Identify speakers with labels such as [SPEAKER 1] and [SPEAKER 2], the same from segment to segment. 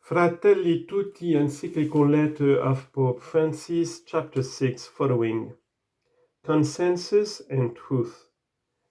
[SPEAKER 1] Fratelli Tutti, Encyclical letter of Pope Francis, chapter 6, following. Consensus and Truth,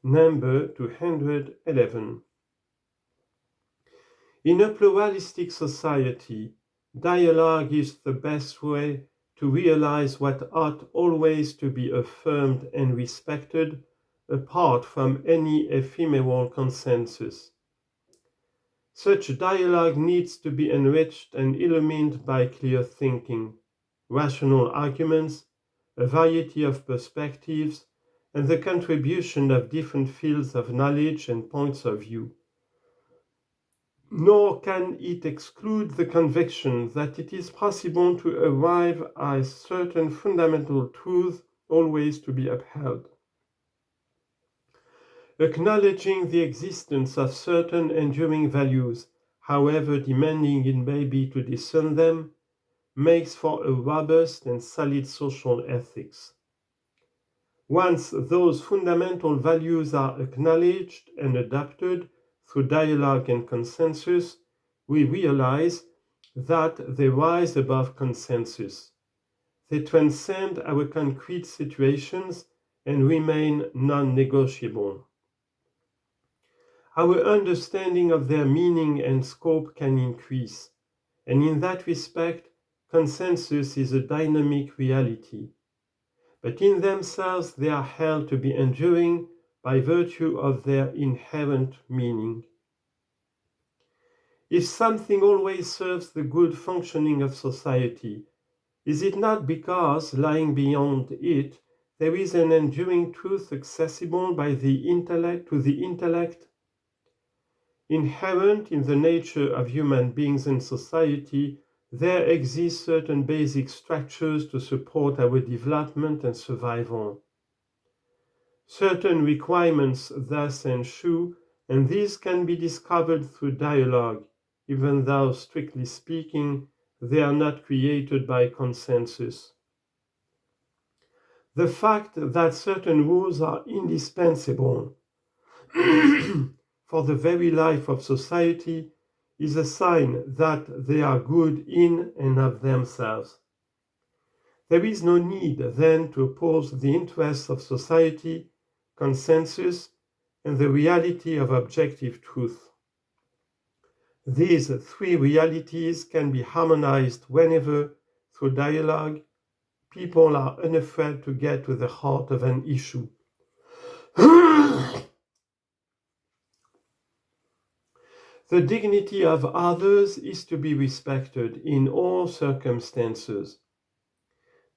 [SPEAKER 1] number 211. In a pluralistic society, dialogue is the best way to realize what ought always to be affirmed and respected, apart from any ephemeral consensus. Such dialogue needs to be enriched and illumined by clear thinking, rational arguments, a variety of perspectives, and the contribution of different fields of knowledge and points of view. Nor can it exclude the conviction that it is possible to arrive at certain fundamental truths always to be upheld. Acknowledging the existence of certain enduring values, however demanding it may be to discern them, makes for a robust and solid social ethics. Once those fundamental values are acknowledged and adopted through dialogue and consensus, we realize that they rise above consensus. They transcend our concrete situations and remain non-negotiable. Our understanding of their meaning and scope can increase, and in that respect, consensus is a dynamic reality. But in themselves, they are held to be enduring by virtue of their inherent meaning. If something always serves the good functioning of society, is it not because, lying beyond it, there is an enduring truth accessible by the intellect to the intellect? Inherent in the nature of human beings and society, there exist certain basic structures to support our development and survival. Certain requirements thus ensue, and these can be discovered through dialogue, even though, strictly speaking, they are not created by consensus. The fact that certain rules are indispensable for the very life of society is a sign that they are good in and of themselves. There is no need then to oppose the interests of society, consensus, and the reality of objective truth. These three realities can be harmonized whenever, through dialogue, people are unafraid to get to the heart of an issue. The dignity of others is to be respected in all circumstances,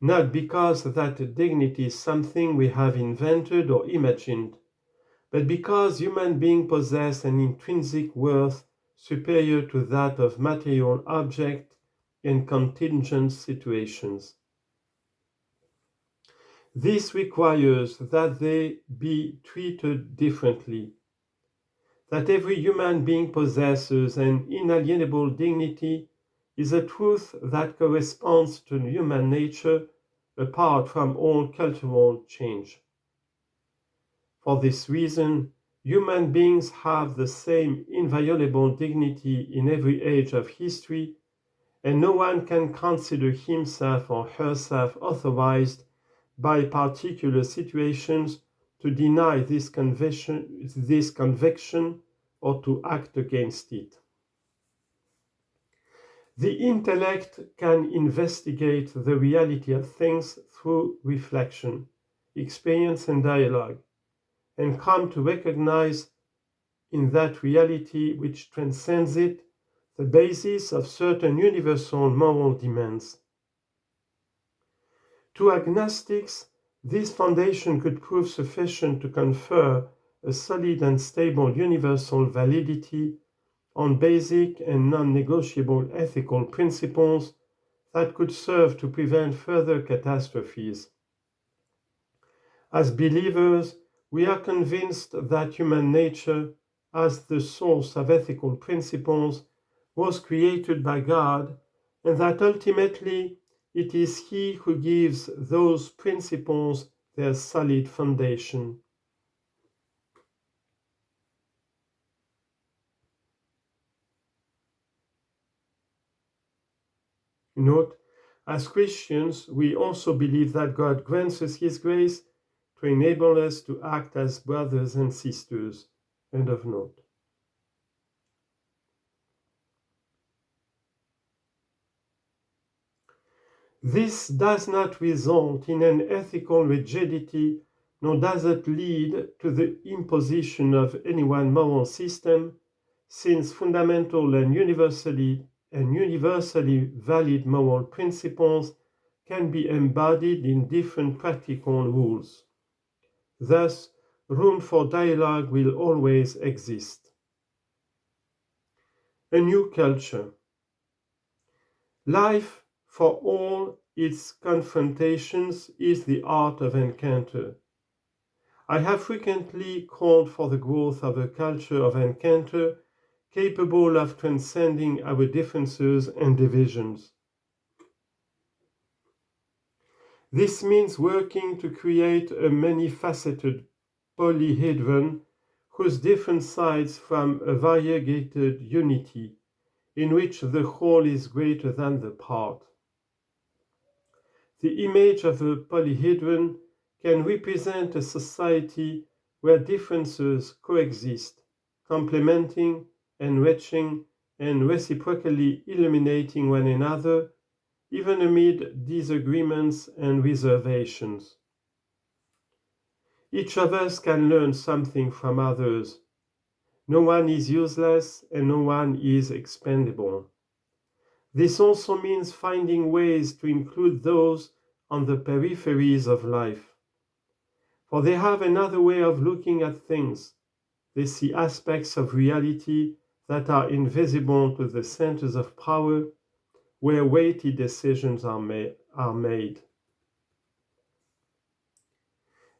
[SPEAKER 1] not because that dignity is something we have invented or imagined, but because human beings possess an intrinsic worth superior to that of material objects in contingent situations. This requires that they be treated differently, that every human being possesses an inalienable dignity is a truth that corresponds to human nature apart from all cultural change. For this reason, human beings have the same inviolable dignity in every age of history, and no one can consider himself or herself authorized by particular situations to deny this conviction or to act against it. The intellect can investigate the reality of things through reflection, experience, and dialogue, and come to recognize in that reality which transcends it the basis of certain universal moral demands. To agnostics, this foundation could prove sufficient to confer a solid and stable universal validity on basic and non-negotiable ethical principles that could serve to prevent further catastrophes. As believers, we are convinced that human nature, as the source of ethical principles, was created by God, and that ultimately it is He who gives those principles their solid foundation. Note, as Christians, we also believe that God grants us His grace to enable us to act as brothers and sisters. End of note. This does not result in an ethical rigidity, nor does it lead to the imposition of any one moral system, since fundamental and universally valid moral principles can be embodied in different practical rules. Thus, room for dialogue will always exist. A new culture. Life, for all its confrontations, is the art of encounter. I have frequently called for the growth of a culture of encounter capable of transcending our differences and divisions. This means working to create a many-faceted polyhedron whose different sides form a variegated unity, in which the whole is greater than the part. The image of a polyhedron can represent a society where differences coexist, complementing, enriching, and reciprocally illuminating one another, even amid disagreements and reservations. Each of us can learn something from others. No one is useless and no one is expendable. This also means finding ways to include those on the peripheries of life. For they have another way of looking at things. They see aspects of reality that are invisible to the centers of power, where weighty decisions are made.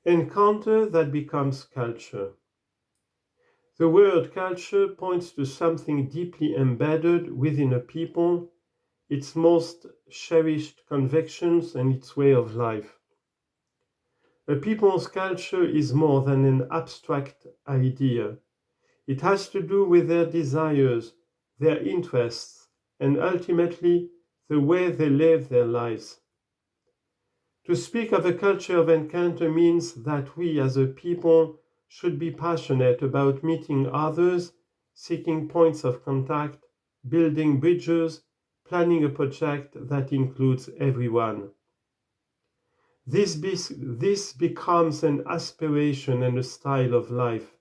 [SPEAKER 1] Encounter that becomes culture. The word culture points to something deeply embedded within a people, its most cherished convictions and its way of life. A people's culture is more than an abstract idea. It has to do with their desires, their interests, and ultimately the way they live their lives. To speak of a culture of encounter means that we as a people should be passionate about meeting others, seeking points of contact, building bridges, planning a project that includes everyone. This becomes an aspiration and a style of life.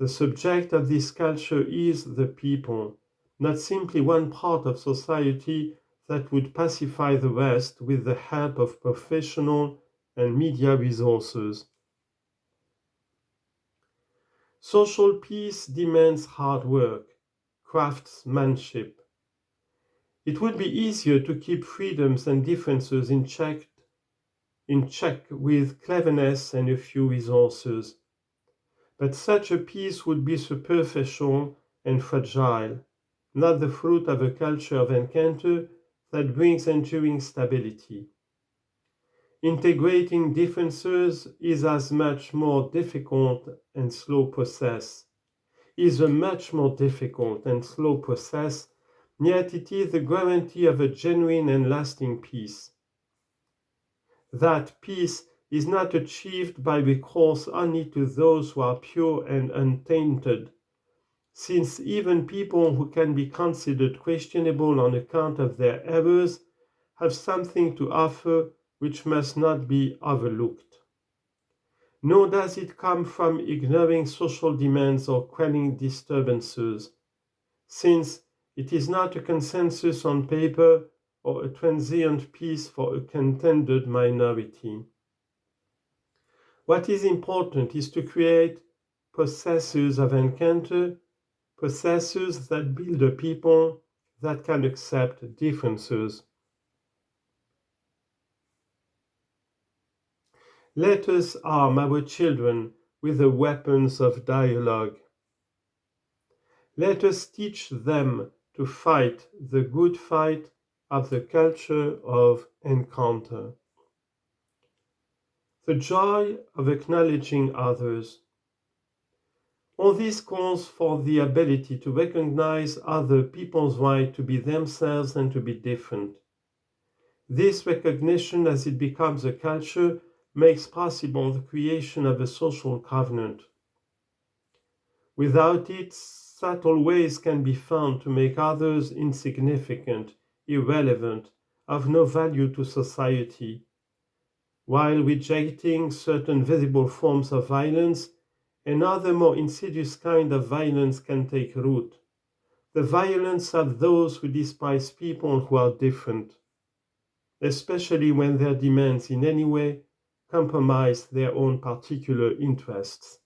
[SPEAKER 1] The subject of this culture is the people, not simply one part of society that would pacify the rest with the help of professional and media resources. Social peace demands hard work, craftsmanship. It would be easier to keep freedoms and differences in check with cleverness and a few resources. But such a peace would be superficial and fragile, not the fruit of a culture of encounter that brings enduring stability. Integrating differences is a much more difficult and slow process, yet it is the guarantee of a genuine and lasting peace. That peace is not achieved by recourse only to those who are pure and untainted, since even people who can be considered questionable on account of their errors have something to offer which must not be overlooked. Nor does it come from ignoring social demands or quelling disturbances, since it is not a consensus on paper or a transient peace for a contented minority. What is important is to create processes of encounter, processes that build a people that can accept differences. Let us arm our children with the weapons of dialogue. Let us teach them to fight the good fight of the culture of encounter. The joy of acknowledging others. All this calls for the ability to recognize other people's right to be themselves and to be different. This recognition, as it becomes a culture, makes possible the creation of a social covenant. Without it, subtle ways can be found to make others insignificant, irrelevant, of no value to society, while rejecting certain visible forms of violence. Another more insidious kind of violence can take root, the violence of those who despise people who are different, especially when their demands in any way compromise their own particular interests.